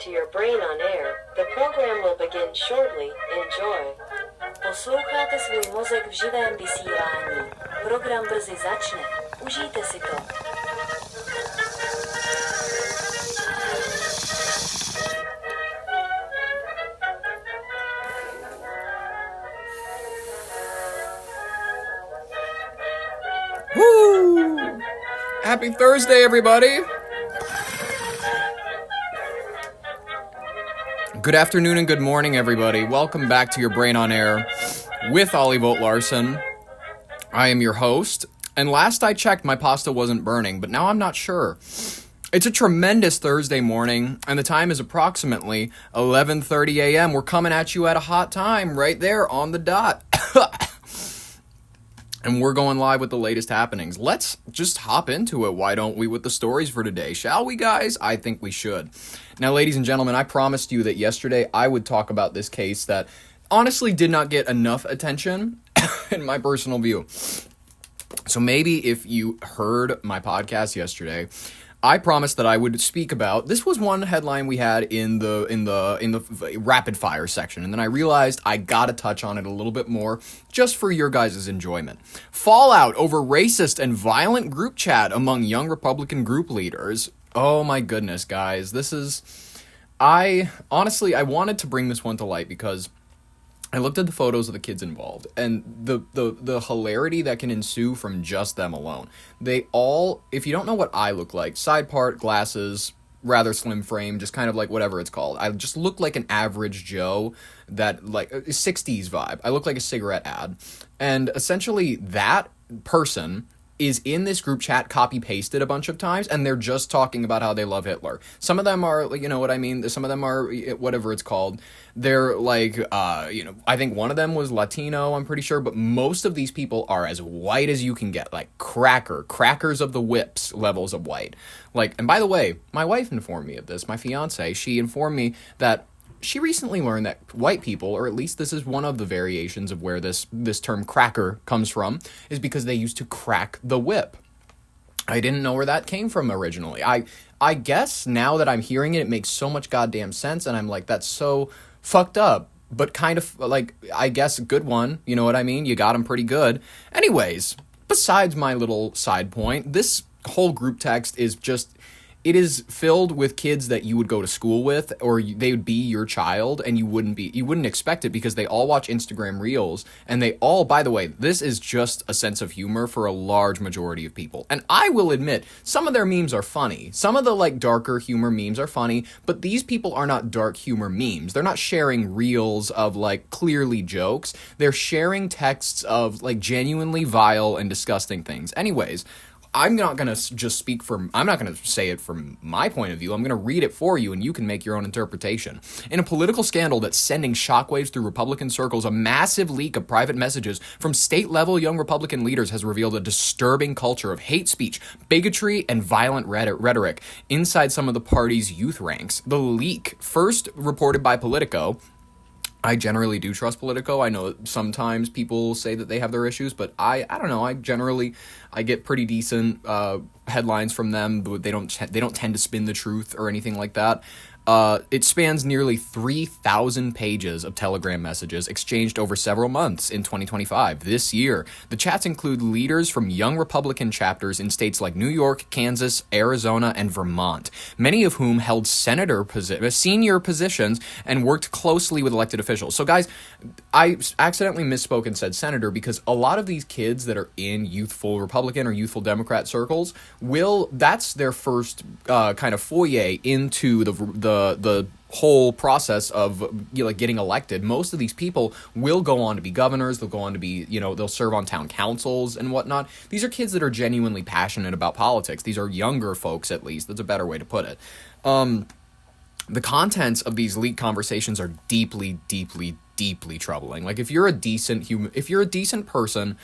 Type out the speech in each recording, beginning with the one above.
to your brain on air. The program will begin shortly. Enjoy. Posloucháte svůj mozek v živém vysílání. Program brzy začne. Užijte si to. Woo! Happy Thursday, everybody! Good afternoon and good morning, everybody. Welcome back to your Brain on Air with Ollie Vogt Larson. I am your host, and last I checked, my pasta wasn't burning, but now I'm not sure. It's a tremendous Thursday morning, and the time is approximately 11:30 a.m. We're coming at you at a hot time right there on the dot. And we're going live with the latest happenings. Let's just hop into it, why don't we, with the stories for today, shall we, guys? I think we should. Now, ladies and gentlemen, I promised you that yesterday I would talk about this case that honestly did not get enough attention, in my personal view. So maybe if you heard my podcast yesterday, I promised that I would speak about, this was one headline we had in the rapid fire section, and then I realized I gotta touch on it a little bit more, just for your guys' enjoyment. Fallout over racist and violent group chat among young Republican group leaders. Oh my goodness, guys, I wanted to bring this one to light because I looked at the photos of the kids involved, and the hilarity that can ensue from just them alone. They all, if you don't know what I look like, side part, glasses, rather slim frame, just kind of like whatever it's called. I just look like an average Joe, that like 60s vibe. I look like a cigarette ad. And essentially that person is in this group chat copy-pasted a bunch of times, and they're just talking about how they love Hitler. Some of them are, you know what I mean? Some of them are, whatever it's called. They're like, I think one of them was Latino, I'm pretty sure, but most of these people are as white as you can get, like crackers of the whips levels of white. Like, and by the way, my wife informed me of this, my fiance, she informed me that she recently learned that white people, or at least this is one of the variations of where this term cracker comes from, is because they used to crack the whip. I didn't know where that came from originally. I guess now that I'm hearing it, it makes so much goddamn sense, and I'm like, that's so fucked up, but kind of, like, I guess a good one, you know what I mean? You got them pretty good. Anyways, besides my little side point, this whole group text is just, it is filled with kids that you would go to school with, or they would be your child, and you wouldn't expect it because they all watch Instagram Reels, and they all, by the way, this is just a sense of humor for a large majority of people. And I will admit, some of their memes are funny. Some of the, like, darker humor memes are funny, but these people are not dark humor memes. They're not sharing Reels of, like, clearly jokes. They're sharing texts of, like, genuinely vile and disgusting things. Anyways, I'm not going to just I'm not going to say it from my point of view. I'm going to read it for you, and you can make your own interpretation. In a political scandal that's sending shockwaves through Republican circles, a massive leak of private messages from state-level young Republican leaders has revealed a disturbing culture of hate speech, bigotry, and violent rhetoric inside some of the party's youth ranks. The leak, first reported by Politico, I generally do trust Politico. I know sometimes people say that they have their issues, but I don't know. I get pretty decent headlines from them. But they don't tend to spin the truth or anything like that. It spans nearly 3,000 pages of Telegram messages exchanged over several months in 2025. This year, the chats include leaders from young Republican chapters in states like New York, Kansas, Arizona, and Vermont, many of whom held senior positions and worked closely with elected officials. So, guys, I accidentally misspoke and said senator because a lot of these kids that are in youthful Republican or youthful Democrat circles that's their first kind of foyer into the whole process of, you know, like getting elected. Most of these people will go on to be governors. They'll go on to be, they'll serve on town councils and whatnot. These are kids that are genuinely passionate about politics. These are younger folks, at least. That's a better way to put it. The contents of these leaked conversations are deeply, deeply, deeply troubling. Like, if you're a decent person,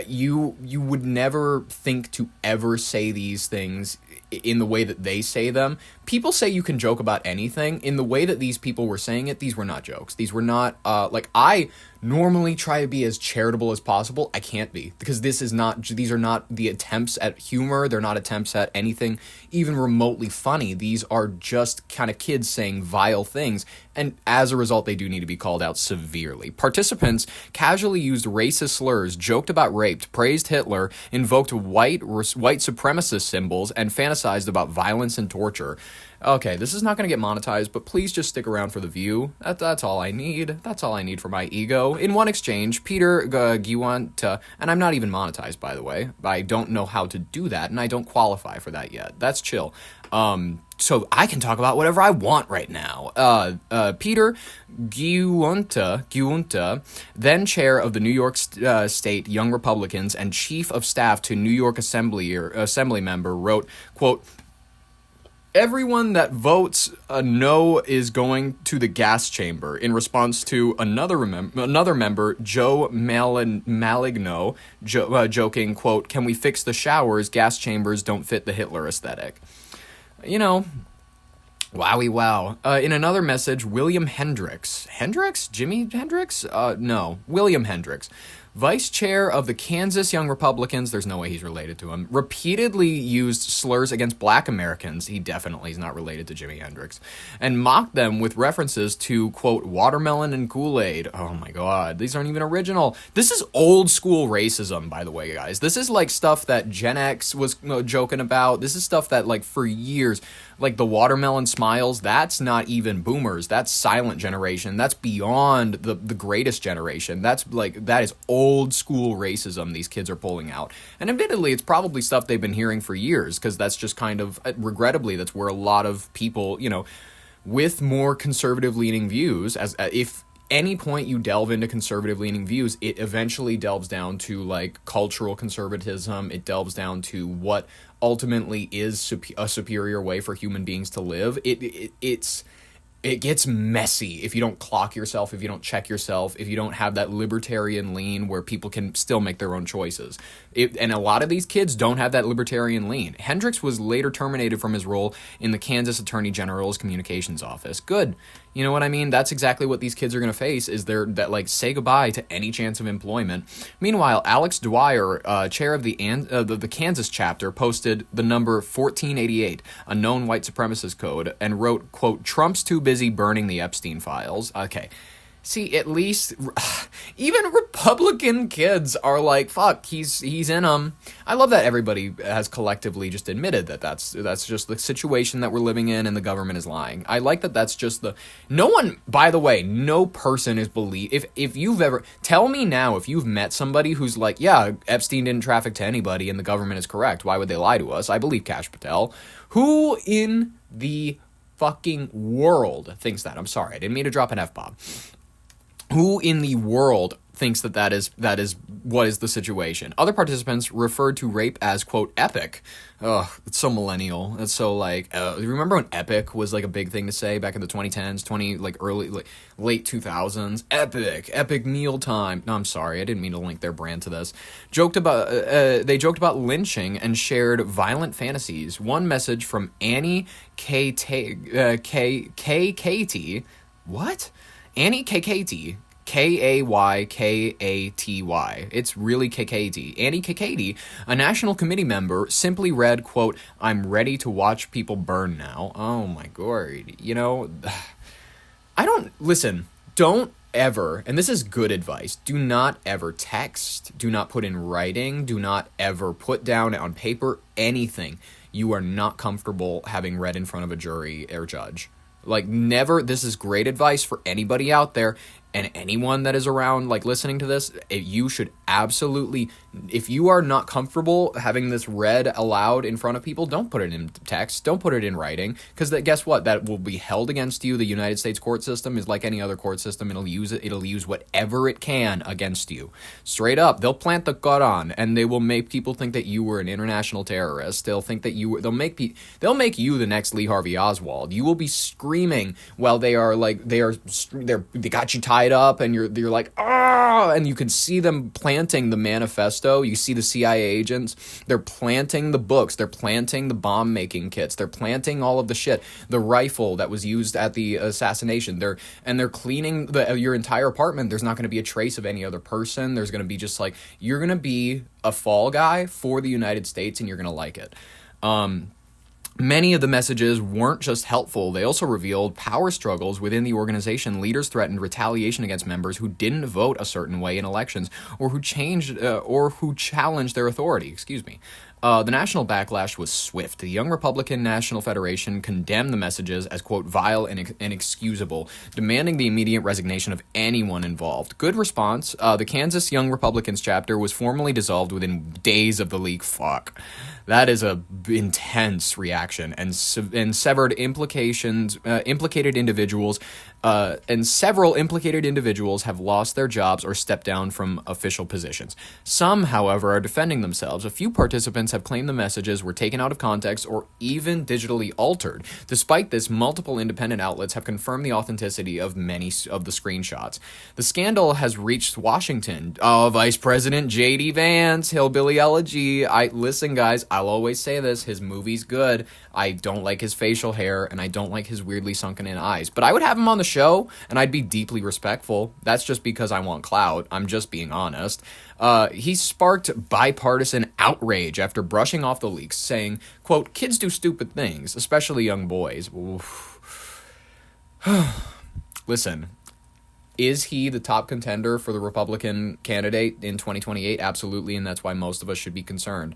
you would never think to ever say these things in the way that they say them. People say you can joke about anything. In the way that these people were saying it, these were not jokes. These were not, I normally try to be as charitable as possible. I can't be, because these are not the attempts at humor. They're not attempts at anything even remotely funny. These are just kind of kids saying vile things, and as a result, they do need to be called out severely. Participants casually used racist slurs, joked about rape, praised Hitler, invoked white supremacist symbols, and fantasized about violence and torture. Okay, this is not going to get monetized, but please just stick around for the view. That's all I need. That's all I need for my ego. In one exchange, Peter Giwanta, and I'm not even monetized, by the way. I don't know how to do that, and I don't qualify for that yet. That's chill. So I can talk about whatever I want right now. Peter Giwanta, then chair of the New York State Young Republicans and chief of staff to New York Assembly member, wrote, quote, "Everyone that votes no is going to the gas chamber," in response to another member, Joe Maligno, joking, quote, "Can we fix the showers? Gas chambers don't fit the Hitler aesthetic." You know, wowie wow. In another message, William Hendricks. Hendricks? Jimi Hendrix? No. William Hendricks, vice chair of the Kansas Young Republicans, there's no way he's related to him, repeatedly used slurs against black Americans, he definitely is not related to Jimi Hendrix, and mocked them with references to, quote, watermelon and Kool-Aid. Oh my god, these aren't even original. This is old school racism, by the way, guys. This is like stuff that Gen X was joking about. This is stuff that, like, for years, like the watermelon smiles, that's not even boomers. That's silent generation. That's beyond the greatest generation. That is old school racism these kids are pulling out. And admittedly, it's probably stuff they've been hearing for years, because that's just kind of, regrettably, that's where a lot of people, with more conservative leaning views, if any point you delve into conservative leaning views, it eventually delves down to like cultural conservatism. It delves down to what ultimately is a superior way for human beings to live. It gets messy if you don't clock yourself, if you don't check yourself, if you don't have that libertarian lean where people can still make their own choices. And a lot of these kids don't have that libertarian lean. Hendricks was later terminated from his role in the Kansas Attorney General's communications office. Good. You know what I mean? That's exactly what these kids are going to face, is say goodbye to any chance of employment. Meanwhile, Alex Dwyer, chair of the Kansas chapter, posted the number 1488, a known white supremacist code, and wrote, quote, "Trump's too busy burning the Epstein files." Okay. See, at least even Republican kids are like, fuck, he's in them. I love that everybody has collectively just admitted that that's just the situation that we're living in, and the government is lying. I like that that's just no one, by the way, no person is if you've ever, tell me now if you've met somebody who's like, yeah, Epstein didn't traffic to anybody and the government is correct. Why would they lie to us? I believe Kash Patel. Who in the fucking world thinks that? I'm sorry, I didn't mean to drop an F-bomb. Who in the world thinks that is what is the situation? Other participants referred to rape as, quote, epic. Ugh, it's so millennial. It's so like, remember when epic was like a big thing to say back in the 2010s, late 2000s? Epic mealtime. No, I'm sorry, I didn't mean to link their brand to this. They joked about lynching and shared violent fantasies. One message from Annie KKT. What? Annie Kakaty, Kaykaty. It's really Kakaty. Annie Kakaty, a national committee member, simply read, quote, "I'm ready to watch people burn now." Oh my god. Don't ever, and this is good advice, do not ever text, do not put in writing, do not ever put down on paper anything you are not comfortable having read in front of a jury or judge. Like, never. This is great advice for anybody out there, and anyone that is around, like, listening to this. You should absolutely, if you are not comfortable having this read aloud in front of people, don't put it in text, don't put it in writing, because guess what? That will be held against you. The United States court system is like any other court system. It'll use whatever it can against you. Straight up, they'll plant the Quran, and they will make people think that you were an international terrorist. They'll think that they'll make you the next Lee Harvey Oswald. You will be screaming while they got you tied tied up, and you're like, ah, and you can see them planting the manifesto. You see the CIA agents, they're planting the books, they're planting the bomb making kits, they're planting all of the shit, the rifle that was used at the assassination. They're cleaning your entire apartment. There's not going to be a trace of any other person. There's going to be just like, you're going to be a fall guy for the United States, and you're going to like it. Many of the messages weren't just helpful, they also revealed power struggles within the organization. Leaders threatened retaliation against members who didn't vote a certain way in elections, or who challenged their authority. The national backlash was swift. The Young Republican National Federation condemned the messages as, quote, vile and inexcusable, demanding the immediate resignation of anyone involved. Good response. The Kansas Young Republicans chapter was formally dissolved within days of the leak. Fuck. That is a intense reaction, and several implicated individuals have lost their jobs or stepped down from official positions. Some, however, are defending themselves. A few participants have claimed the messages were taken out of context or even digitally altered. Despite this, multiple independent outlets have confirmed the authenticity of many of the screenshots. The scandal has reached Washington. Vice President J.D. Vance, Hillbilly Elegy. Listen, guys, I'll always say this, his movie's good. I don't like his facial hair, and I don't like his weirdly sunken in eyes. But I would have him on the show, and I'd be deeply respectful. That's just because I want clout. I'm just being honest. He sparked bipartisan outrage after brushing off the leaks, saying, quote, kids do stupid things, especially young boys. Listen, is he the top contender for the Republican candidate in 2028? Absolutely, and that's why most of us should be concerned.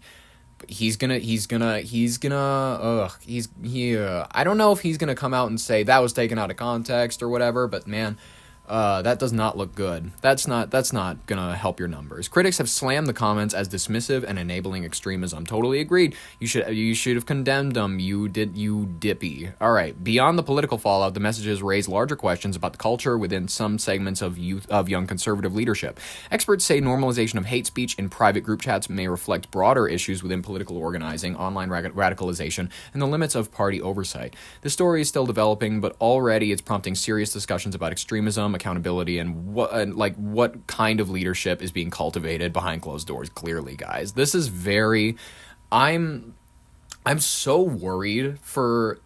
I don't know if he's gonna come out and say that was taken out of context or whatever, but man, that does not look good. That's not gonna help your numbers. Critics have slammed the comments as dismissive and enabling extremism. Totally agreed. You should have condemned them. You dippy. All right. Beyond the political fallout, the messages raise larger questions about the culture within some segments of young conservative leadership. Experts say normalization of hate speech in private group chats may reflect broader issues within political organizing, online radicalization, and the limits of party oversight. The story is still developing, but already it's prompting serious discussions about extremism, accountability, and what kind of leadership is being cultivated behind closed doors. Clearly, guys, this is very I'm so worried for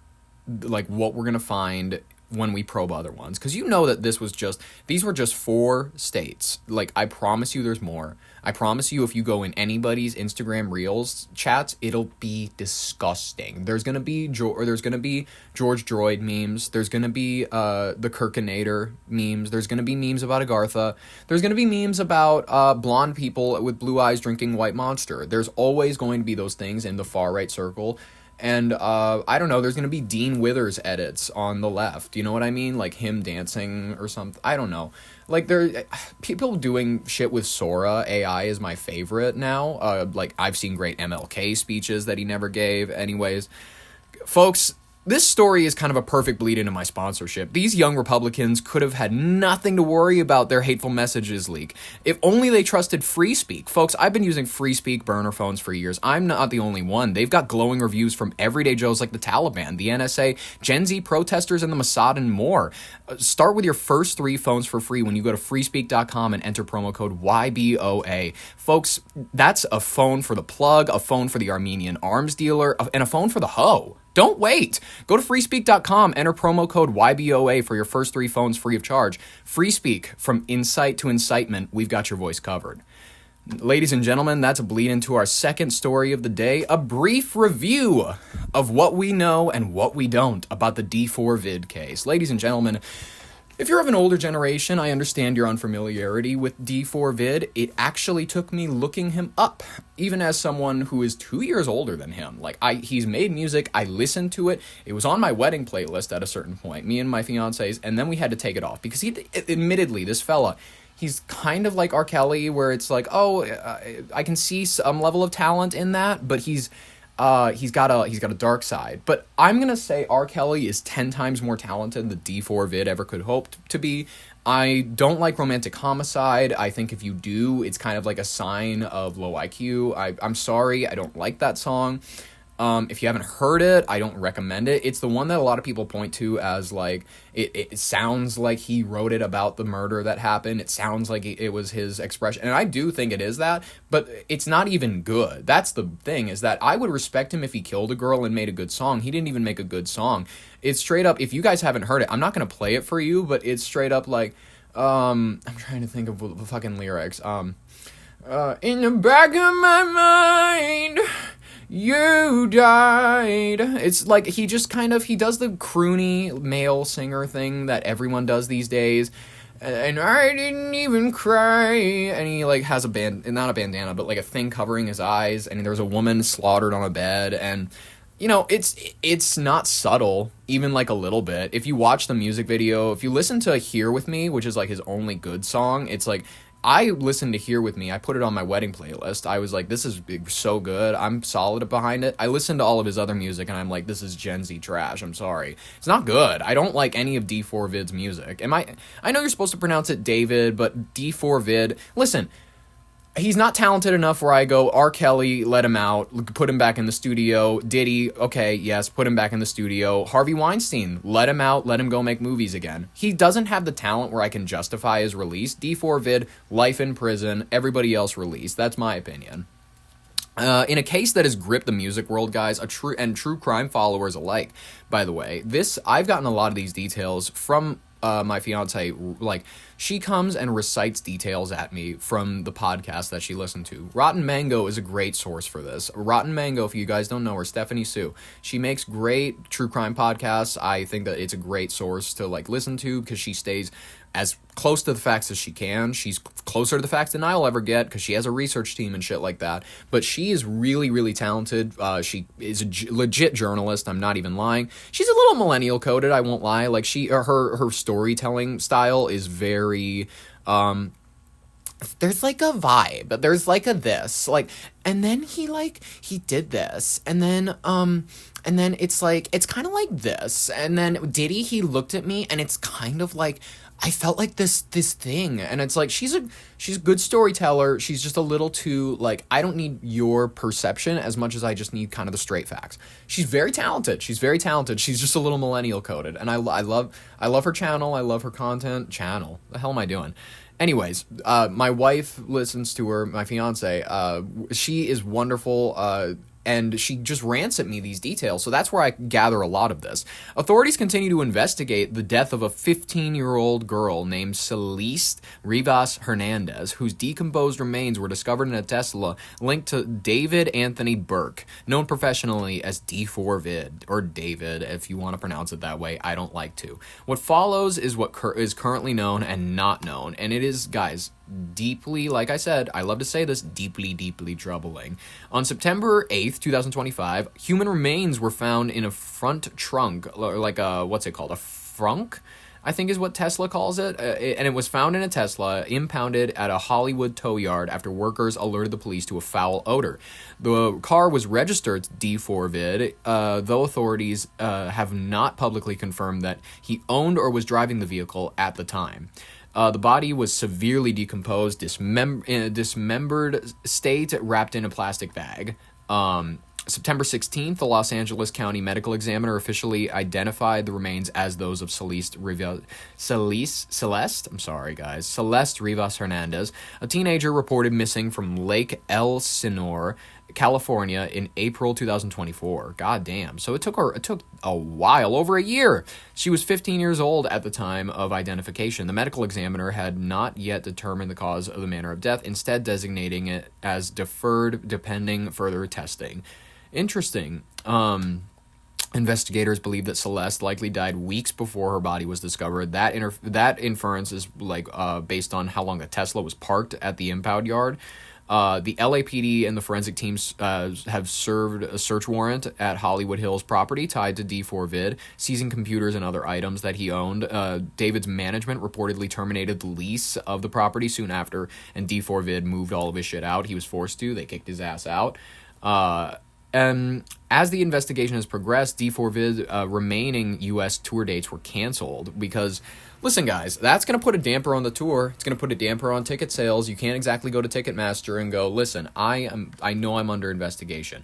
what we're gonna find when we probe other ones, because you know that these were just 4 states. I promise you there's more. I promise you if you go in anybody's Instagram Reels chats, it'll be disgusting. There's gonna be George Droid memes. There's gonna be the Kirkinator memes. There's gonna be memes about Agartha. There's gonna be memes about blonde people with blue eyes drinking White Monster. There's always going to be those things in the far right circle. And, I don't know, there's going to be Dean Withers edits on the left. You know what I mean? Like him dancing or something. I don't know. People doing shit with Sora. AI is my favorite now. I've seen great MLK speeches that he never gave. Anyways, folks, this story is kind of a perfect bleed into my sponsorship. These young Republicans could have had nothing to worry about their hateful messages leak. If only they trusted Free Speak. Folks, I've been using Free Speak burner phones for years. I'm not the only one. They've got glowing reviews from everyday Joes like the Taliban, the NSA, Gen Z protesters, and the Mossad, and more. Start with your first 3 phones for free when you go to freespeak.com and enter promo code YBOA. Folks, that's a phone for the plug, a phone for the Armenian arms dealer, and a phone for the hoe. Don't wait. Go to freespeak.com, enter promo code YBOA for your first 3 phones free of charge. FreeSpeak, from insight to incitement, we've got your voice covered. Ladies and gentlemen, that's a bleed into our second story of the day, a brief review of what we know and what we don't about the D4VD case. Ladies and gentlemen, if you're of an older generation, I understand your unfamiliarity with D4VD. It actually took me looking him up, even as someone who is 2 years older than him. He's made music, I listened to it, it was on my wedding playlist at a certain point, me and my fiance's, and then we had to take it off, because admittedly, this fella, he's kind of like R. Kelly, where it's I can see some level of talent in that, but he's got a dark side. But I'm gonna say R. Kelly is 10 times more talented than D4VD ever could hope to be. I don't like Romantic Homicide. I think if you do, it's kind of like a sign of low IQ. I'm sorry, I don't like that song. If you haven't heard it, I don't recommend it. It's the one that a lot of people point to as like it sounds like he wrote it about the murder that happened. It sounds like it was his expression, and I do think it is that, but it's not even good. That's the thing, is that I would respect him if he killed a girl and made a good song. He didn't even make a good song. It's straight up, if you guys haven't heard it, I'm not going to play it for you, but it's straight up like, I'm trying to think of the fucking lyrics. In the back of my mind, you died. It's like he just kind of, he does the croony male singer thing that everyone does these days. And I didn't even cry. And he like has a not a bandana, but like a thing covering his eyes. And there's a woman slaughtered on a bed. And you know, it's not subtle, even like a little bit. If you watch the music video, if you listen to Here With Me, which is like his only good song, it's like, I listened to Here With Me. I put it on my wedding playlist. I was like, this is so good. I'm solid behind it. I listened to all of his other music, and I'm like, this is Gen Z trash. I'm sorry. It's not good. I don't like any of D4VD's music. I know you're supposed to pronounce it David, but D4VD, listen, he's not talented enough where I go, R. Kelly, let him out, put him back in the studio. Diddy, okay, yes, put him back in the studio. Harvey Weinstein, let him out, let him go make movies again. He doesn't have the talent where I can justify his release. D4VD, life in prison, everybody else released. That's my opinion. In a case that has gripped the music world, guys, true crime followers alike, by the way, I've gotten a lot of these details from my fiance. Like, she comes and recites details at me from the podcast that she listened to. Rotten Mango is a great source for this. Rotten Mango, if you guys don't know her, Stephanie Sue, she makes great true crime podcasts. I think that it's a great source to like listen to because she stays as close to the facts as she can. She's closer to the facts than I'll ever get because she has a research team and shit like that. But she is really, really talented. She is a legit journalist. I'm not even lying. She's a little millennial coded. I won't lie. Like her storytelling style is very. There's like a vibe. There's like a this. Like, and then he did this, and then it's like it's kind of like this, and then Diddy, he looked at me, and it's kind of like. I felt like this thing, and it's like she's a good storyteller. She's just a little too like, I don't need your perception as much as I just need kind of the straight facts. She's very talented. She's just a little millennial coded, and I love her channel. I love her content. Channel. The hell am I doing? Anyways, my wife listens to her. My fiance. She is wonderful. And she just rants at me these details, so that's where I gather a lot of this. Authorities continue to investigate the death of a 15-year-old girl named Celeste Rivas Hernandez, whose decomposed remains were discovered in a Tesla linked to David Anthony Burke, known professionally as D4VD, or David, if you want to pronounce it that way. I don't like to. What follows is what is currently known and not known, and it is, guys, deeply, like I said, I love to say this, deeply, deeply troubling. On September 8th, 2025, human remains were found in a front trunk, or like a, what's it called, a frunk? I think is what Tesla calls it. And it was found in a Tesla, impounded at a Hollywood tow yard after workers alerted the police to a foul odor. The car was registered to D4VD, though authorities have not publicly confirmed that he owned or was driving the vehicle at the time. The body was severely decomposed, in a dismembered state, wrapped in a plastic bag. September 16th, the Los Angeles County Medical Examiner officially identified the remains as those of Celeste Rivas Hernandez, a teenager reported missing from Lake Elsinore, California in April 2024. God damn. So it took a while, over a year. She was 15 years old at the time of identification. The medical examiner had not yet determined the cause of the manner of death, instead designating it as deferred pending further testing. Interesting. Investigators believe that Celeste likely died weeks before her body was discovered. That inference is like based on how long the Tesla was parked at the impound yard. The LAPD and the forensic teams have served a search warrant at Hollywood Hills property tied to D4VD, seizing computers and other items that he owned. David's management reportedly terminated the lease of the property soon after, and D4VD moved all of his shit out. He was forced to. They kicked his ass out. And as the investigation has progressed, D4VD remaining U.S. tour dates were canceled because, listen, guys, that's going to put a damper on the tour. It's going to put a damper on ticket sales. You can't exactly go to Ticketmaster and go, listen, I know I'm under investigation.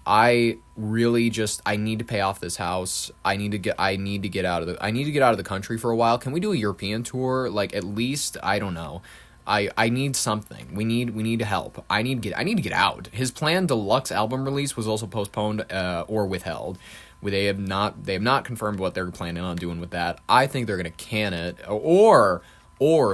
I really just I need to pay off this house. I need to get out of the country for a while. Can we do a European tour? Like, at least, I don't know. I need something. We need help. I need to get out. His planned deluxe album release was also postponed or withheld. They have not confirmed what they're planning on doing with that. I think they're gonna can it, or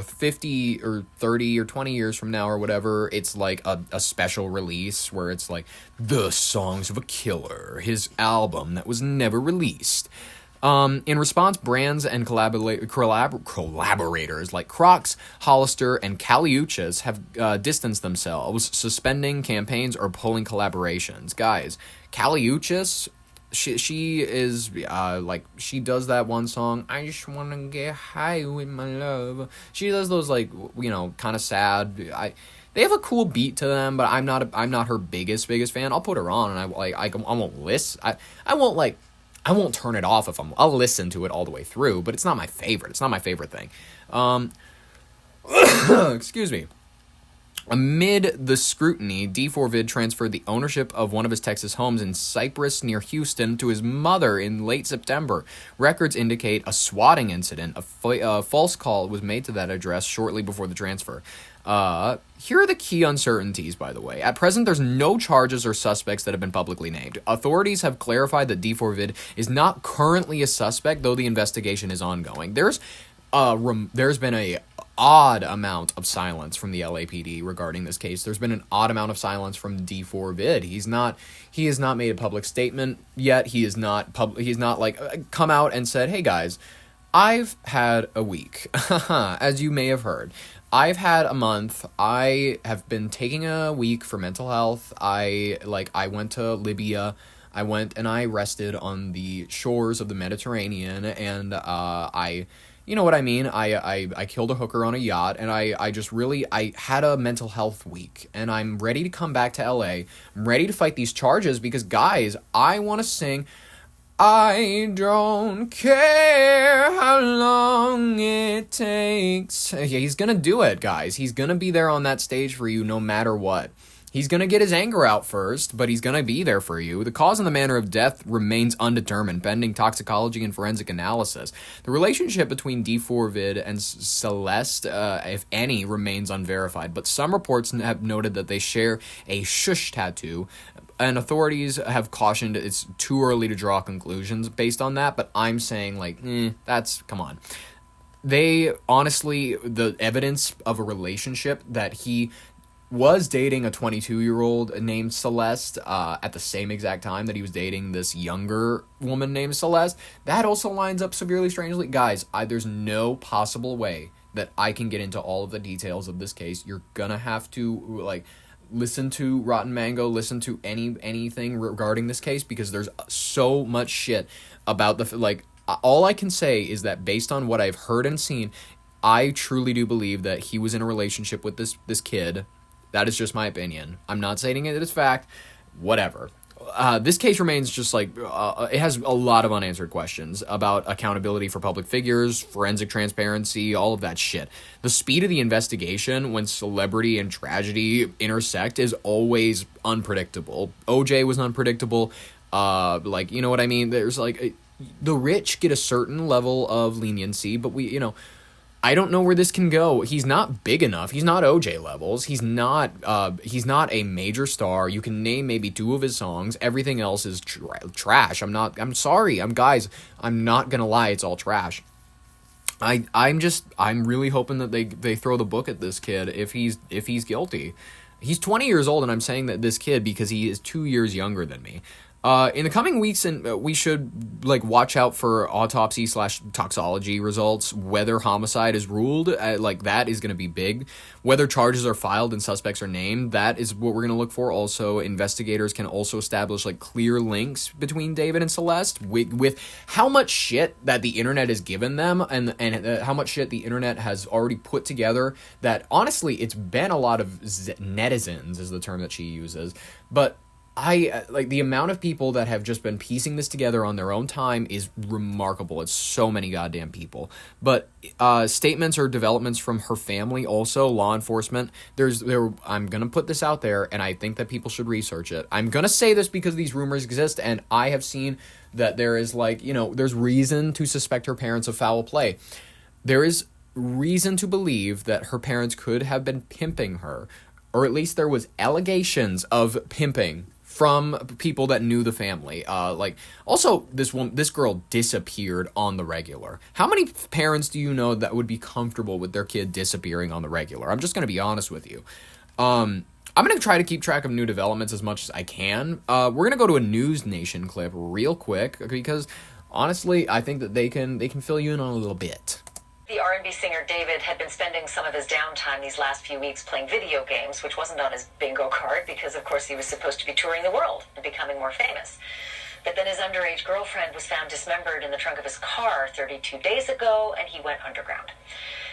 50 or 30 or 20 years from now or whatever, it's like a special release where it's like the songs of a killer, his album that was never released. In response, brands and collaborators like Crocs, Hollister, and Caliuchis have distanced themselves, suspending campaigns or pulling collaborations. Guys, Caliuchis, she is like, she does that one song, I just wanna get high with my love. She does those, like, kind of sad. They have a cool beat to them, but I'm not her biggest fan. I'll put her on and I won't listen. I won't turn it off I'll listen to it all the way through, but it's not my favorite. It's not my favorite thing. Excuse me. Amid the scrutiny, D4VD transferred the ownership of one of his Texas homes in Cypress near Houston to his mother in late September. Records indicate a swatting incident. A false call was made to that address shortly before the transfer. Here are the key uncertainties, by the way. At present, there's no charges or suspects that have been publicly named. Authorities have clarified that D4VD is not currently a suspect, though the investigation is ongoing. There's been a odd amount of silence from the LAPD regarding this case. There's been an odd amount of silence from D4VD. He has not made a public statement yet. He's not like come out and said, "Hey guys, I've had a week." As you may have heard, I've had a month. I have been taking a week for mental health. I went to Libya. I went and I rested on the shores of the Mediterranean, and you know what I mean? I killed a hooker on a yacht, and I had a mental health week, and I'm ready to come back to LA. I'm ready to fight these charges because, guys, I want to sing I don't care how long it takes. Yeah, he's gonna do it, guys. He's gonna be there on that stage for you no matter what. He's going to get his anger out first, but he's going to be there for you. The cause and the manner of death remains undetermined, pending toxicology and forensic analysis. The relationship between D4VD and Celeste, if any, remains unverified, but some reports have noted that they share a shush tattoo, and authorities have cautioned it's too early to draw conclusions based on that, but I'm saying, come on. The evidence of a relationship that he was dating a 22-year-old named Celeste at the same exact time that he was dating this younger woman named Celeste, that also lines up severely strangely. Guys, there's no possible way that I can get into all of the details of this case. You're gonna have to, listen to Rotten Mango, listen to anything regarding this case, because there's so much shit about all I can say is that based on what I've heard and seen, I truly do believe that he was in a relationship with this kid. That is just my opinion. I'm not saying it is fact. Whatever. This case remains just it has a lot of unanswered questions about accountability for public figures, forensic transparency, all of that shit. The speed of the investigation when celebrity and tragedy intersect is always unpredictable. OJ was unpredictable. You know what I mean? There's the rich get a certain level of leniency, but I don't know where this can go. He's not big enough. He's not OJ levels. He's not a major star. You can name maybe 2 of his songs. Everything else is trash. I'm sorry. Guys, I'm not gonna lie. It's all trash. I'm really hoping that they throw the book at this kid if he's guilty. He's 20 years old, and I'm saying that this kid because he is 2 years younger than me. In the coming weeks, we should watch out for autopsy/toxology results. Whether homicide is ruled, that is going to be big. Whether charges are filed and suspects are named, that is what we're going to look for. Also, investigators can also establish clear links between David and Celeste with how much shit that the internet has given them and how much shit the internet has already put together. That honestly, it's been a lot of netizens is the term that she uses, but like the amount of people that have just been piecing this together on their own time is remarkable. It's so many goddamn people. But statements or developments from her family, also law enforcement. I'm gonna put this out there, and I think that people should research it. I'm gonna say this because these rumors exist, and I have seen that there is there's reason to suspect her parents of foul play. There is reason to believe that her parents could have been pimping her, or at least there was allegations of pimping from people that knew the family. Also, this girl disappeared on the regular. How many parents do you know that would be comfortable with their kid disappearing on the regular? I'm just going to be honest with you. I'm going to try to keep track of new developments as much as I can. We're going to go to a News Nation clip real quick, because honestly, I think that they can fill you in on a little bit. The R&B singer David had been spending some of his downtime these last few weeks playing video games, which wasn't on his bingo card because, of course, he was supposed to be touring the world and becoming more famous. But then his underage girlfriend was found dismembered in the trunk of his car 32 days ago, and he went underground.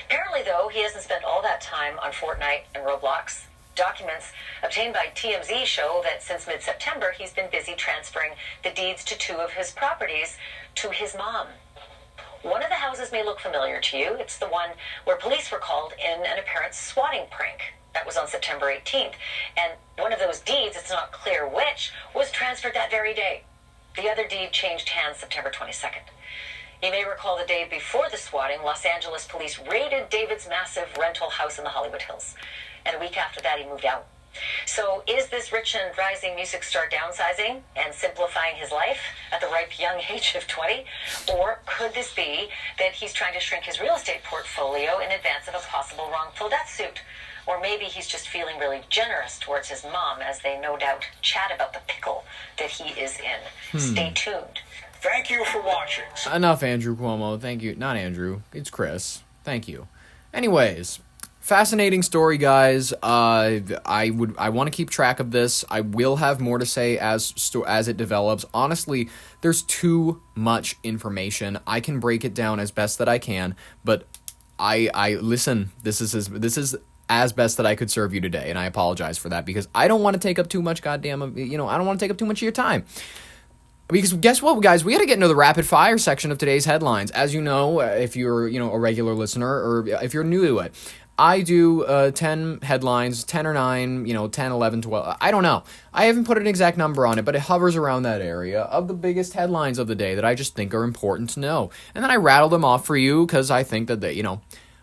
Apparently, though, he hasn't spent all that time on Fortnite and Roblox. Documents obtained by TMZ show that since mid-September, he's been busy transferring the deeds to 2 of his properties to his mom. One of the houses may look familiar to you. It's the one where police were called in an apparent swatting prank. That was on September 18th. And one of those deeds, it's not clear which, was transferred that very day. The other deed changed hands September 22nd. You may recall the day before the swatting, Los Angeles police raided David's massive rental house in the Hollywood Hills. And a week after that, he moved out. So is this rich and rising music star downsizing and simplifying his life at the ripe young age of 20? Or could this be that he's trying to shrink his real estate portfolio in advance of a possible wrongful death suit? Or maybe he's just feeling really generous towards his mom as they no doubt chat about the pickle that he is in. Stay tuned. Thank you for watching. Enough, Andrew Cuomo. Thank you. Not Andrew. It's Chris. Thank you. Anyways, fascinating story, guys. I want to keep track of this. I will have more to say as it develops. Honestly, there's too much information. I can break it down as best that I can, but I listen. This is as best that I could serve you today, and I apologize for that because I don't want to take up too much I don't want to take up too much of your time. Because guess what, guys? We got to get into the rapid fire section of today's headlines. As you know, if you're a regular listener or if you're new to it, I do 10 headlines, 10 or 9, 10, 11, 12. I don't know. I haven't put an exact number on it, but it hovers around that area of the biggest headlines of the day that I just think are important to know. And then I rattle them off for you because I think that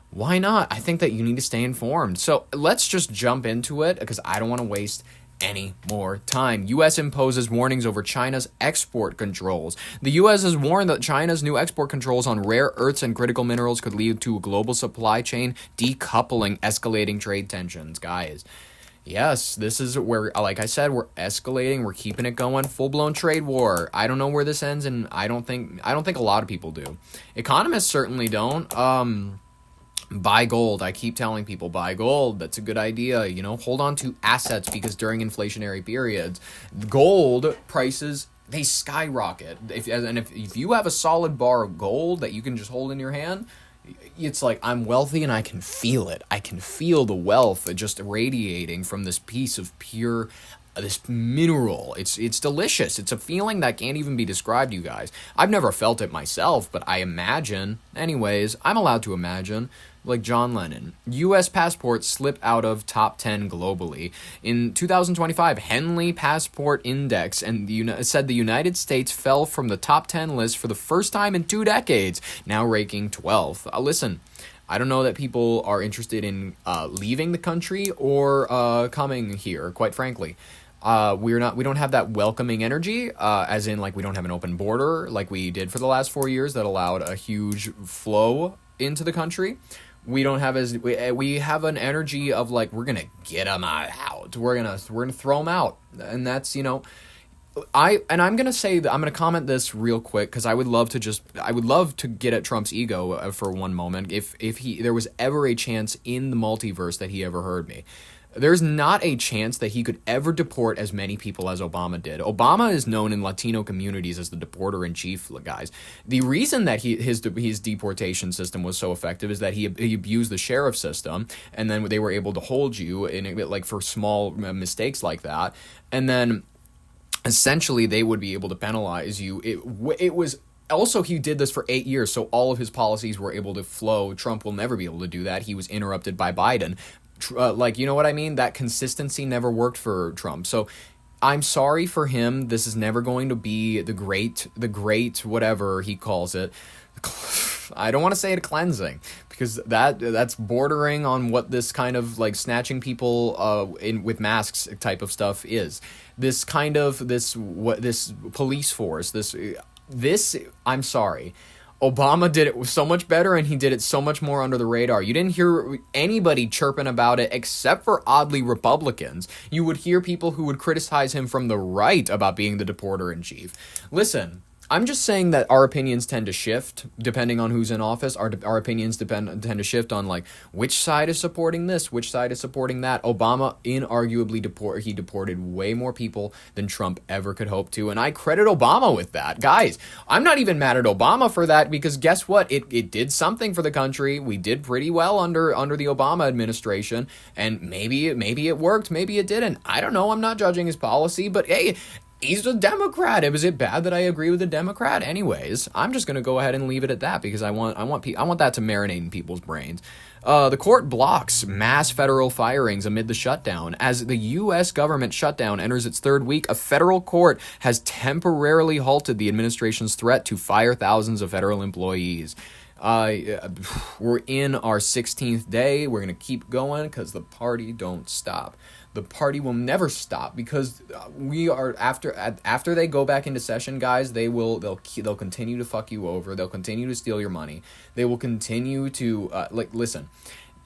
why not? I think that you need to stay informed. So let's just jump into it because I don't want to waste any more time. U.S. imposes warnings over China's export controls. The U.S. has warned that China's new export controls on rare earths and critical minerals could lead to a global supply chain decoupling escalating trade tensions. Guys, yes, this is where, like I said, we're escalating. We're keeping it going. Full-blown trade war. I don't know where this ends, and I don't think a lot of people do. Economists certainly don't. Buy gold. I keep telling people, buy gold. That's a good idea. Hold on to assets because during inflationary periods, gold prices, they skyrocket. If you have a solid bar of gold that you can just hold in your hand, it's like I'm wealthy and I can feel it. I can feel the wealth just radiating from this piece of pure this mineral. It's delicious. It's a feeling that can't even be described, you guys. I've never felt it myself, but I imagine. Anyways, I'm allowed to imagine. Like John Lennon. U.S. passports slip out of top 10 globally. In 2025, Henley Passport Index said the United States fell from the top 10 list for the first time in 2 decades, now ranking 12th. Listen, I don't know that people are interested in leaving the country or coming here, quite frankly. We don't have that welcoming energy, as in like we don't have an open border like we did for the last 4 years that allowed a huge flow into the country. We don't have we have an energy of like we're gonna get them out. We're gonna throw them out, and that's I'm gonna say that I'm gonna comment this real quick because I would love to get at Trump's ego for one moment if there was ever a chance in the multiverse that he ever heard me. There's not a chance that he could ever deport as many people as Obama did. Obama is known in Latino communities as the deporter-in-chief, guys. The reason that his deportation system was so effective is that he abused the sheriff system, and then they were able to hold you in like for small mistakes like that. And then essentially they would be able to penalize you. It was also, he did this for 8 years, so all of his policies were able to flow. Trump will never be able to do that. He was interrupted by Biden. You know what I mean? That consistency never worked for Trump. So I'm sorry for him. This is never going to be the great, whatever he calls it. I don't want to say it cleansing, because that's bordering on what this kind of like snatching people with masks type of stuff is. This kind of this police force, this I'm sorry. Obama did it so much better, and he did it so much more under the radar. You didn't hear anybody chirping about it except for oddly Republicans. You would hear people who would criticize him from the right about being the deporter-in-chief. Listen, I'm just saying that our opinions tend to shift depending on who's in office. Our opinions tend to shift on like which side is supporting this, which side is supporting that. Obama inarguably deported way more people than Trump ever could hope to, and I credit Obama with that. Guys, I'm not even mad at Obama for that, because guess what? It did something for the country. We did pretty well under the Obama administration, and maybe it worked, maybe it didn't. I don't know. I'm not judging his policy, but hey, he's a Democrat. Was it bad that I agree with a Democrat? Anyways, I'm just going to go ahead and leave it at that, because I want that to marinate in people's brains. The court blocks mass federal firings amid the shutdown. As the U.S. government shutdown enters its third week, a federal court has temporarily halted the administration's threat to fire thousands of federal employees. We're in our 16th day. We're going to keep going because the party don't stop. The party will never stop, because we are after they go back into session, guys. They'll continue to fuck you over. They'll continue to steal your money. They will continue to listen.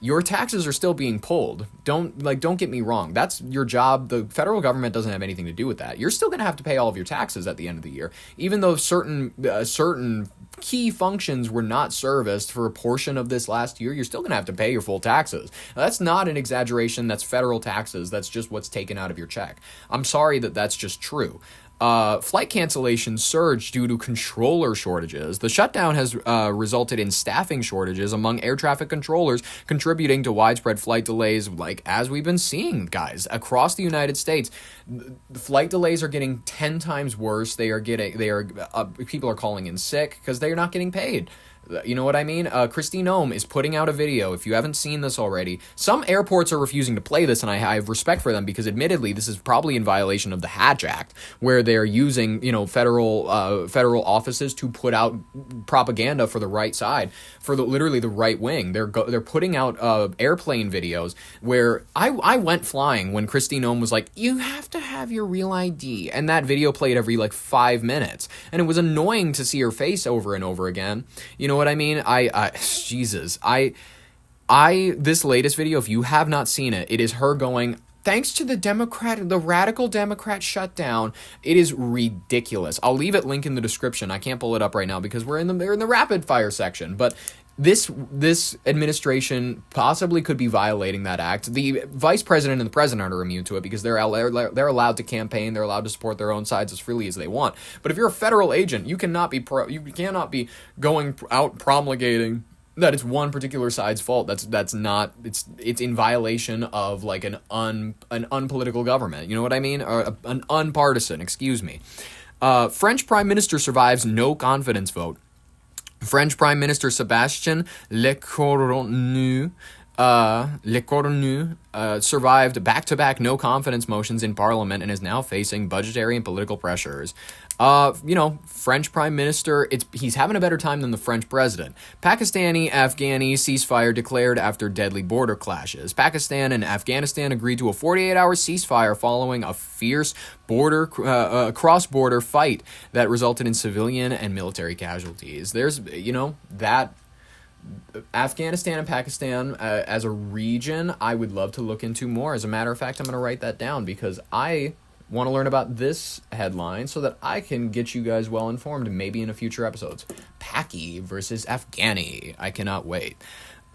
Your taxes are still being pulled. Don't get me wrong. That's your job. The federal government doesn't have anything to do with that. You're still going to have to pay all of your taxes at the end of the year, even though certain key functions were not serviced for a portion of this last year. You're still going to have to pay your full taxes. Now, that's not an exaggeration. That's federal taxes. That's just what's taken out of your check. I'm sorry that's just true. Flight cancellations surged due to controller shortages. The shutdown has resulted in staffing shortages among air traffic controllers, contributing to widespread flight delays, as we've been seeing, guys, across the United States. The flight delays are getting 10 times worse. People are calling in sick because they're not getting paid. You know what I mean? Kristi Noem is putting out a video. If you haven't seen this already, some airports are refusing to play this, and I have respect for them, because admittedly this is probably in violation of the Hatch Act, where they're using federal offices to put out propaganda for the right side, for literally the right wing. They're putting out airplane videos where I went flying when Kristi Noem was like, "You have to have your real ID," and that video played every 5 minutes, and it was annoying to see her face over and over again. You know what I mean? This latest video, if you have not seen it, it is her going, thanks to the radical Democrat shutdown. It is ridiculous. I'll leave it link in the description. I can't pull it up right now because we're in the rapid fire section, but this administration possibly could be violating that act. The vice president and the president are immune to it because they're allowed to campaign. They're allowed to support their own sides as freely as they want. But if you're a federal agent, you cannot be going out promulgating that it's one particular side's fault. That's not. It's in violation of an unpolitical government. You know what I mean? Or an unpartisan. Excuse me. French Prime Minister survives no confidence vote. French Prime Minister Sébastien Lecornu survived back-to-back no-confidence motions in Parliament and is now facing budgetary and political pressures. French Prime Minister, he's having a better time than the French President. Pakistani-Afghani ceasefire declared after deadly border clashes. Pakistan and Afghanistan agreed to a 48-hour ceasefire following a fierce cross-border fight that resulted in civilian and military casualties. There's, that Afghanistan and Pakistan as a region, I would love to look into more. As a matter of fact, I'm going to write that down because I want to learn about this headline so that I can get you guys well informed, maybe in a future episodes. Paki versus Afghani. I cannot wait.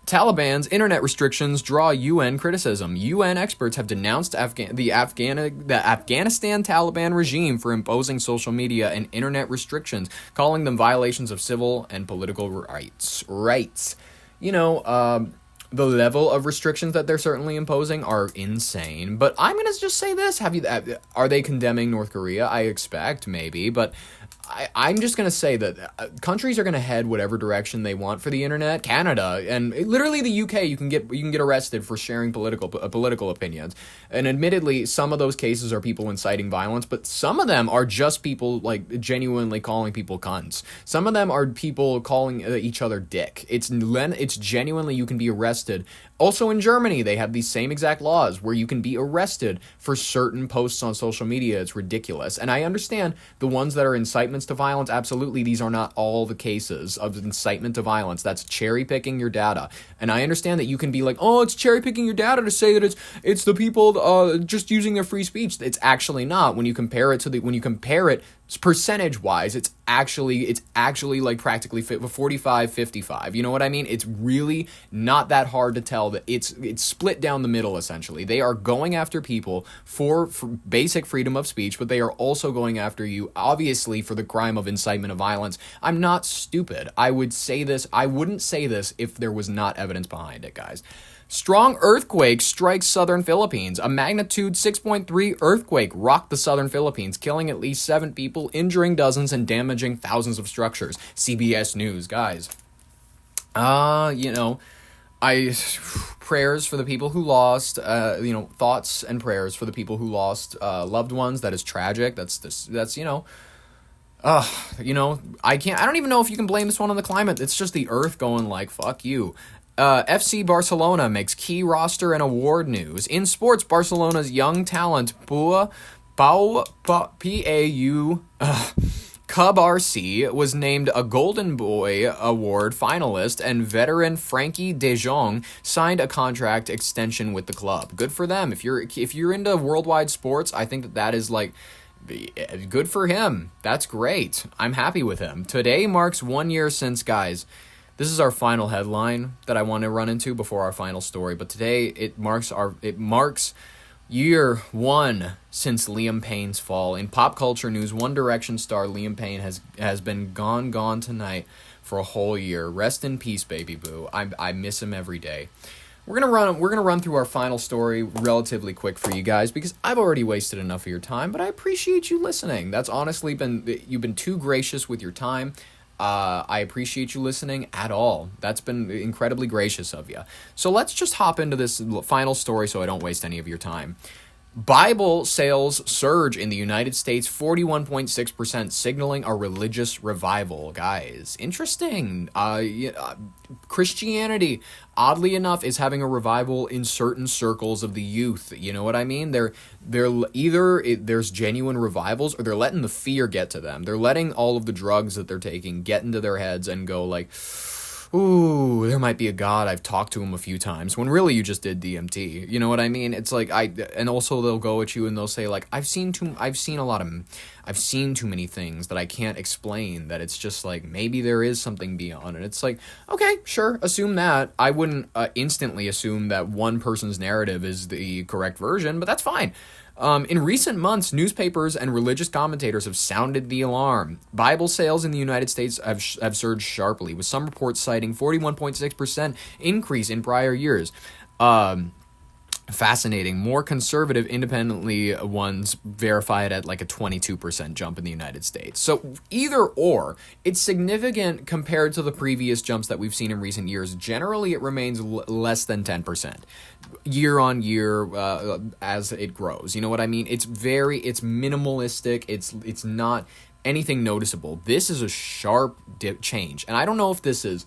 Taliban's internet restrictions draw UN criticism. UN experts have denounced the Afghanistan Taliban regime for imposing social media and internet restrictions, calling them violations of civil and political rights. the level of restrictions that they're certainly imposing are insane. But I'm gonna just say this: are they condemning North Korea? I expect maybe, but I'm just going to say that countries are going to head whatever direction they want for the internet. Canada and literally the UK, you can get arrested for sharing political opinions. And admittedly, some of those cases are people inciting violence, but some of them are just people like genuinely calling people cunts. Some of them are people calling each other dick. It's genuinely, you can be arrested. Also in Germany, they have these same exact laws where you can be arrested for certain posts on social media. It's ridiculous. And I understand the ones that are incitements to violence. Absolutely, these are not all the cases of incitement to violence. That's cherry picking your data. And I understand that you can be like, oh, it's cherry picking your data to say that it's the people just using their free speech. It's actually not. When you compare it percentage wise, it's actually like practically 45-55. You know what I mean? It's really not that hard to tell that it's split down the middle. Essentially, they are going after people for basic freedom of speech, but they are also going after you obviously for the crime of incitement of violence. I'm not stupid. I wouldn't say this if there was not evidence behind it, guys. Strong earthquake strikes southern Philippines. A magnitude 6.3 earthquake rocked the southern Philippines, killing at least 7 people, injuring dozens, and damaging thousands of structures. CBS News, guys. Prayers for the people who lost, thoughts and prayers for the people who lost loved ones. That is tragic. I don't even know if you can blame this one on the climate. It's just the earth going like, fuck you. FC Barcelona makes key roster and award news. In sports, Barcelona's young talent Pau Cubarsí was named a Golden Boy Award finalist, and veteran Frankie de Jong signed a contract extension with the club. Good for them. If you're into worldwide sports, I think that is like good for him. That's great. I'm happy with him. Today marks 1 year since, guys. This is our final headline that I want to run into before our final story. But today it marks year 1 since Liam Payne's fall. In pop culture news, One Direction star Liam Payne has been gone tonight for a whole year. Rest in peace, baby boo. I miss him every day. We're gonna run through our final story relatively quick for you guys because I've already wasted enough of your time. But I appreciate you listening. That's honestly you've been too gracious with your time. I appreciate you listening at all. That's been incredibly gracious of you. So let's just hop into this final story so I don't waste any of your time. Bible sales surge in the United States 41.6%, signaling a religious revival. Guys, interesting. Christianity, oddly enough, is having a revival in certain circles of the youth. You know what I mean? They're either there's genuine revivals or they're letting the fear get to them. They're letting all of the drugs that they're taking get into their heads and go like, ooh, there might be a God. I've talked to him a few times. When really you just did DMT. You know what I mean? It's like and also they'll go at you and they'll say like, I've seen too many things that I can't explain. That it's just like maybe there is something beyond. And it's like, okay, sure, assume that. I wouldn't instantly assume that one person's narrative is the correct version, but that's fine. In recent months, newspapers and religious commentators have sounded the alarm. Bible sales in the United States have surged sharply, with some reports citing 41.6% increase in prior years. Fascinating. More conservative, independently ones verify it at like a 22% jump in the United States. So either or, it's significant compared to the previous jumps that we've seen in recent years. Generally, it remains less than 10% year on year as it grows. You know what I mean? It's minimalistic. It's not anything noticeable. This is a sharp change, and I don't know if this is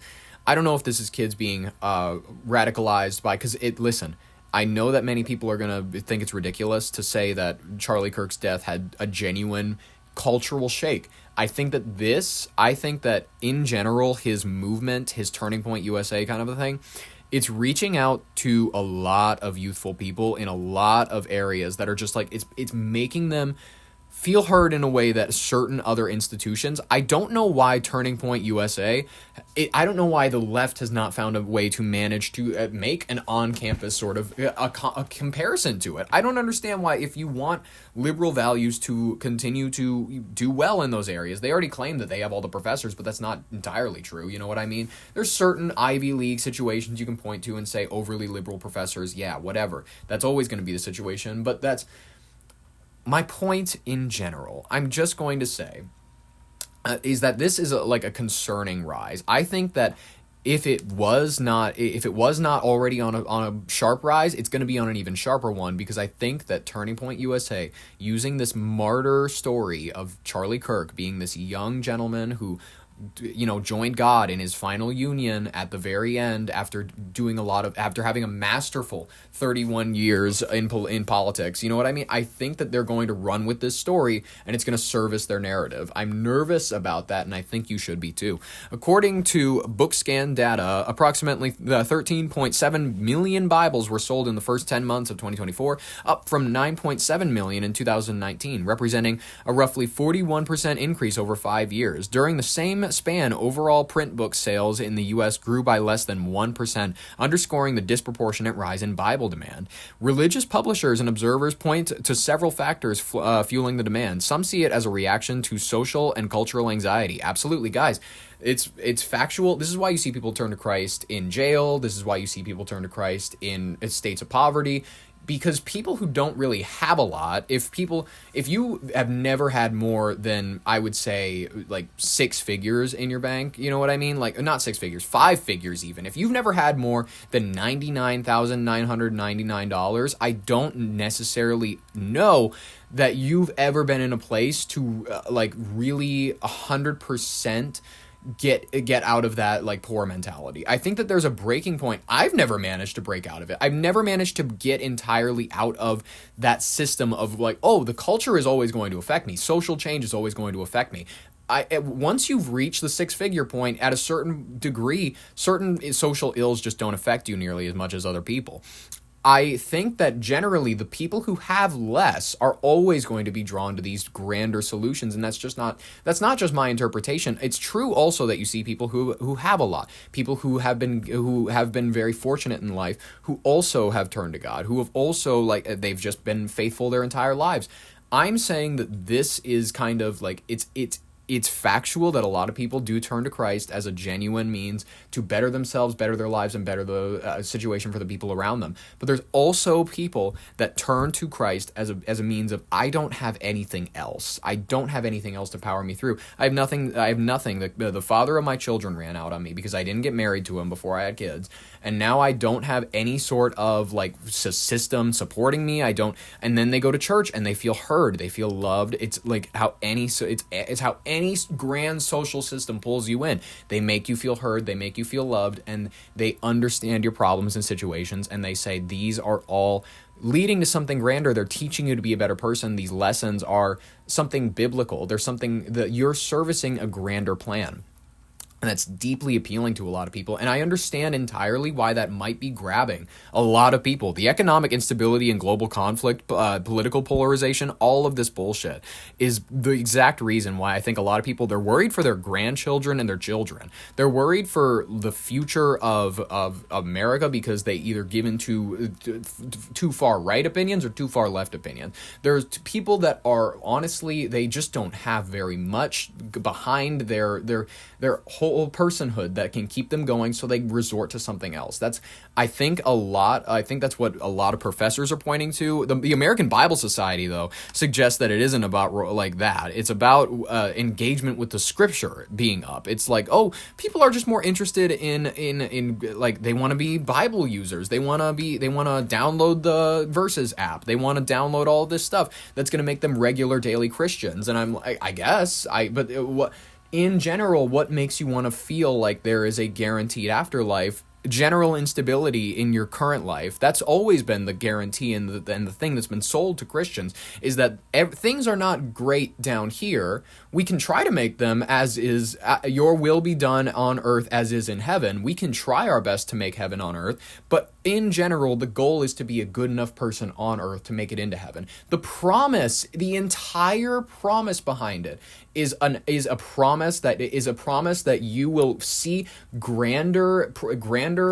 kids being radicalized by listen. I know that many people are going to think it's ridiculous to say that Charlie Kirk's death had a genuine cultural shake. I think that in general, his movement, his Turning Point USA kind of a thing, it's reaching out to a lot of youthful people in a lot of areas that are just like, it's making them feel heard in a way that certain other institutions, I don't know why Turning Point USA, I don't know why the left has not found a way to manage to make an on-campus sort of a comparison to it. I don't understand why, if you want liberal values to continue to do well in those areas, they already claim that they have all the professors, but that's not entirely true. You know what I mean? There's certain Ivy League situations you can point to and say overly liberal professors, yeah, whatever. That's always going to be the situation, but that's my point in general. I'm just going to say is that this is like a concerning rise. I think that if it was not already on a sharp rise, it's going to be on an even sharper one, because I think that Turning Point USA, using this martyr story of Charlie Kirk being this young gentleman who joined God in his final union at the very end after having a masterful 31 years in politics. You know what I mean? I think that they're going to run with this story and it's going to service their narrative. I'm nervous about that, and I think you should be too. According to BookScan data, approximately 13.7 million Bibles were sold in the first 10 months of 2024, up from 9.7 million in 2019, representing a roughly 41% increase over 5 years. During the same span, overall print book sales in the U.S. grew by less than 1%, underscoring the disproportionate rise in Bible demand. Religious publishers and observers point to several factors fueling the demand. Some see it as a reaction to social and cultural anxiety. Absolutely, guys. It's factual. This is why you see people turn to Christ in jail. This is why you see people turn to Christ in states of poverty. Because people who don't really have a lot, if you have never had more than, I would say, like 6 figures in your bank, you know what I mean? Like, not 6 figures, 5 figures even. If you've never had more than $99,999, I don't necessarily know that you've ever been in a place to really 100% get out of that like poor mentality. I think that there's a breaking point. I've never managed to break out of it. I've never managed to get entirely out of that system of like, oh, the culture is always going to affect me. Social change is always going to affect me. Once you've reached the 6-figure point, at a certain degree, certain social ills just don't affect you nearly as much as other people. I think that generally the people who have less are always going to be drawn to these grander solutions, and that's not just my interpretation. It's true also that you see people who have a lot, people who have been very fortunate in life, who also have turned to God, who have also they've just been faithful their entire lives. I'm saying that this is kind of like it's factual that a lot of people do turn to Christ as a genuine means to better themselves, better their lives, and better the situation for the people around them. But there's also people that turn to Christ as a means of, I don't have anything else. I don't have anything else to power me through. I have nothing. The father of my children ran out on me because I didn't get married to him before I had kids. And now I don't have any sort of system supporting me. I don't. And then they go to church and they feel heard. They feel loved. It's like how it's how any grand social system pulls you in. They make you feel heard. They make you feel loved, and they understand your problems and situations. And they say these are all leading to something grander. They're teaching you to be a better person. These lessons are something biblical. They're something that you're servicing a grander plan. And that's deeply appealing to a lot of people. And I understand entirely why that might be grabbing a lot of people. The economic instability and global conflict, political polarization, all of this bullshit is the exact reason why I think a lot of people, they're worried for their grandchildren and their children. They're worried for the future of America because they either give into too far right opinions or too far left opinions. There's people that are, honestly, they just don't have very much behind their whole personhood that can keep them going, so they resort to something else. I think that's what a lot of professors are pointing to. The American Bible Society, though, suggests that it isn't about like that. It's about engagement with the scripture being up. It's like, oh, people are just more interested in like, they want to be Bible users. They want to download the Verses app. They want to download all this stuff that's going to make them regular daily Christians. And in general, what makes you want to feel like there is a guaranteed afterlife general instability in your current life. That's always been the guarantee, and the thing that's been sold to Christians is that things are not great down here. We can try to make them as is, your will be done on earth as is in heaven. We can try our best to make heaven on earth, but in general, the goal is to be a good enough person on earth to make it into heaven. The promise, the entire promise behind it is a promise that you will see grander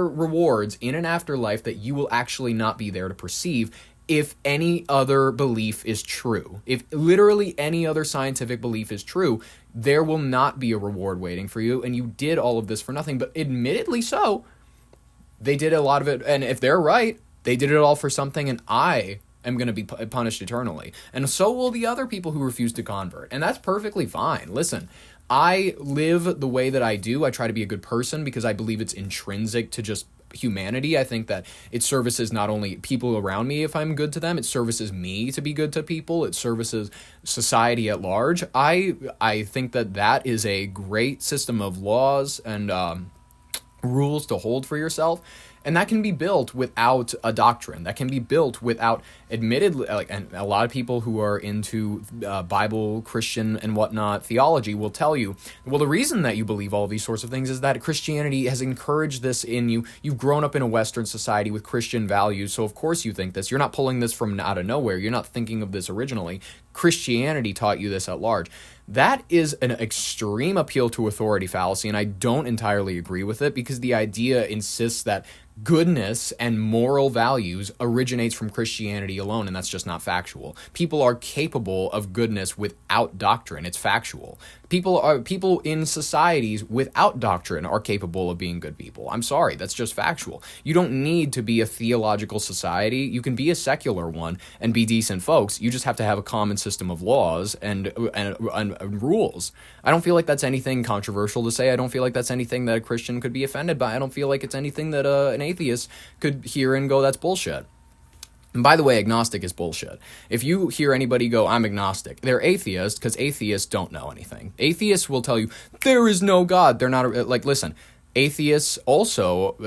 rewards in an afterlife that you will actually not be there to perceive if any other belief is true. If literally any other scientific belief is true, there will not be a reward waiting for you, and you did all of this for nothing. But admittedly so, they did a lot of it, and if they're right, they did it all for something, and I am going to be punished eternally. And so will the other people who refuse to convert, and that's perfectly fine. Listen, I live the way that I do. I try to be a good person because I believe it's intrinsic to just humanity. I think that it services not only people around me if I'm good to them, it services me to be good to people, it services society at large. I think that is a great system of laws and rules to hold for yourself, and that can be built without a doctrine. That can be built without, admittedly, and a lot of people who are into Bible, Christian, and whatnot theology will tell you, well, the reason that you believe all these sorts of things is that Christianity has encouraged this in you. You've grown up in a Western society with Christian values, so of course you think this. You're not pulling this from out of nowhere. You're not thinking of this originally. Christianity taught you this at large. That is an extreme appeal to authority fallacy, and I don't entirely agree with it, because the idea insists that goodness and moral values originates from Christianity alone, and that's just not factual. People are capable of goodness without doctrine. It's factual. People in societies without doctrine are capable of being good people. I'm sorry, that's just factual. You don't need to be a theological society. You can be a secular one and be decent folks. You just have to have a common system of laws and rules. I don't feel like that's anything controversial to say. I don't feel like that's anything that a Christian could be offended by. I don't feel like it's anything that an atheist could hear and go, that's bullshit. And by the way, agnostic is bullshit. If you hear anybody go, I'm agnostic, they're atheist, because atheists don't know anything. Atheists will tell you, there is no God. They're not, listen, atheists also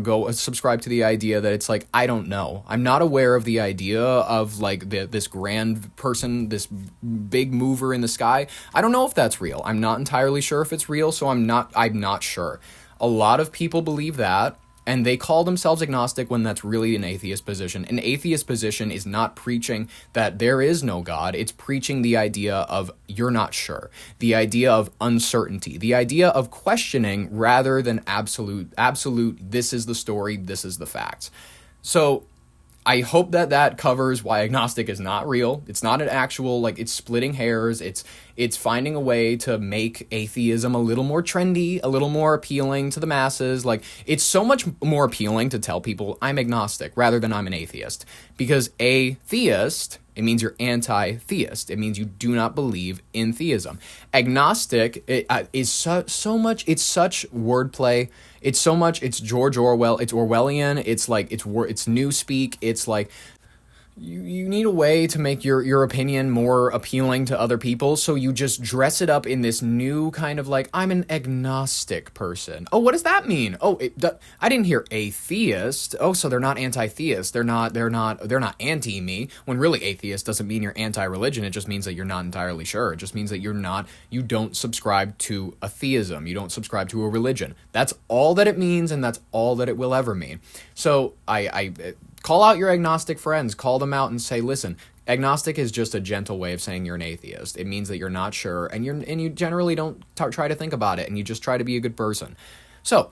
go subscribe to the idea that it's like, I don't know. I'm not aware of the idea of this grand person, this big mover in the sky. I don't know if that's real. I'm not entirely sure if it's real, so I'm not sure. A lot of people believe that, and they call themselves agnostic when that's really an atheist position. An atheist position is not preaching that there is no God. It's preaching the idea of you're not sure, the idea of uncertainty, the idea of questioning rather than absolute, this is the story, this is the facts. So I hope that covers why agnostic is not real. It's not an actual, it's splitting hairs. It's finding a way to make atheism a little more trendy, a little more appealing to the masses. It's so much more appealing to tell people I'm agnostic rather than I'm an atheist. Because atheist, it means you're anti-theist. It means you do not believe in theism. Agnostic is so much, it's such wordplay. It's so much, it's George Orwell, it's Orwellian, it's newspeak, it's like, you need a way to make your opinion more appealing to other people, so you just dress it up in this new kind of I'm an agnostic person. Oh, what does that mean? Oh, I didn't hear atheist. Oh, so they're not anti-theist. They're not anti me. When really atheist doesn't mean you're anti-religion. It just means that you're not entirely sure. It just means that you don't subscribe to a theism. You don't subscribe to a religion. That's all that it means, and that's all that it will ever mean. So I call out your agnostic friends, call them out and say, listen, agnostic is just a gentle way of saying you're an atheist. It means that you're not sure, and you generally don't try to think about it, and you just try to be a good person. So,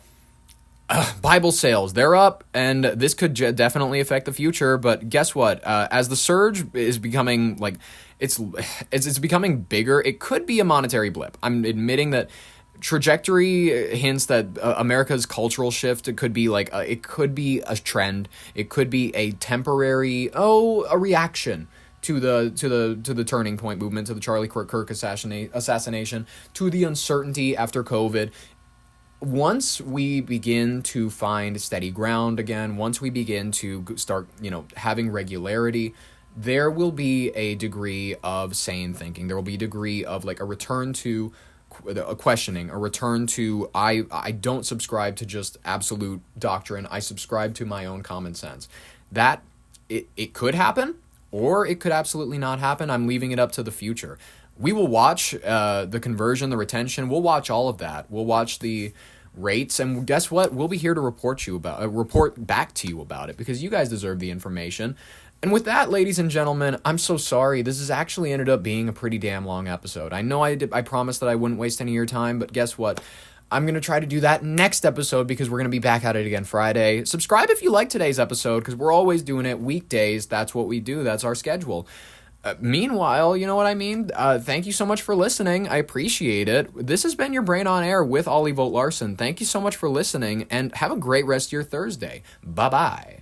Bible sales, they're up, and this could definitely affect the future, but guess what? As the surge is becoming, it's becoming bigger, it could be a monetary blip. I'm admitting that trajectory hints that America's cultural shift could be it could be a trend. It could be a temporary a reaction to the turning point movement, to the Charlie Kirk assassination, to the uncertainty after COVID. Once we begin to find steady ground again, once we begin to start having regularity, there will be a degree of sane thinking. There will be a degree of a return to questioning, a return to I don't subscribe to just absolute doctrine. I subscribe to my own common sense. That it could happen, or it could absolutely not happen. I'm leaving it up to the future. We will watch the conversion, the retention. We'll watch all of that. We'll watch the rates, and guess what? We'll be here to report back to you about it, because you guys deserve the information. And with that, ladies and gentlemen, I'm so sorry. This has actually ended up being a pretty damn long episode. I know I promised that I wouldn't waste any of your time, but guess what? I'm going to try to do that next episode, because we're going to be back at it again Friday. Subscribe if you like today's episode, because we're always doing it weekdays. That's what we do. That's our schedule. Meanwhile, you know what I mean? Thank you so much for listening. I appreciate it. This has been your Brain on Air with Ollie Volt Larson. Thank you so much for listening, and have a great rest of your Thursday. Bye-bye.